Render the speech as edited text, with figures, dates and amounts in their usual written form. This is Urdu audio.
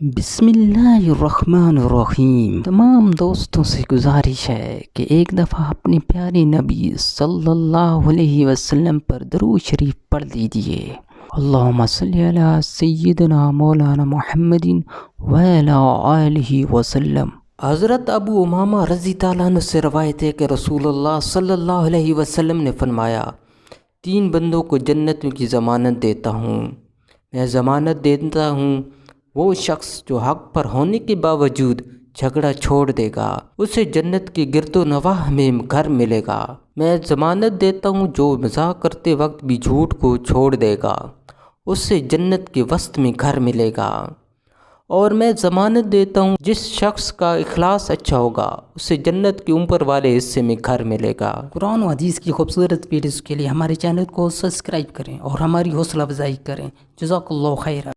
بسم اللہ الرحمن الرحیم۔ تمام دوستوں سے گزارش ہے کہ ایک دفعہ اپنے پیارے نبی صلی اللہ علیہ وسلم پر درود شریف پڑھ لیجئے۔ اللہم صلی علی سیدنا مولانا محمد وعلی آلہ وسلم۔ حضرت ابو امامہ رضی اللہ عنہ سے روایت ہے کہ رسول اللہ صلی اللہ علیہ وسلم نے فرمایا، 3 بندوں کو جنت کی ضمانت دیتا ہوں۔ میں ضمانت دیتا ہوں وہ شخص جو حق پر ہونے کے باوجود جھگڑا چھوڑ دے گا، اسے جنت کی گرد و نواح میں گھر ملے گا۔ میں ضمانت دیتا ہوں جو مذاق کرتے وقت بھی جھوٹ کو چھوڑ دے گا، اسے جنت کے وسط میں گھر ملے گا۔ اور میں ضمانت دیتا ہوں جس شخص کا اخلاص اچھا ہوگا، اسے جنت کے اوپر والے حصے میں گھر ملے گا۔ قرآن و حدیث کی خوبصورت ویڈیوز کے لیے ہمارے چینل کو سبسکرائب کریں اور ہماری حوصلہ افزائی کریں۔ جزاک اللہ خیرہ۔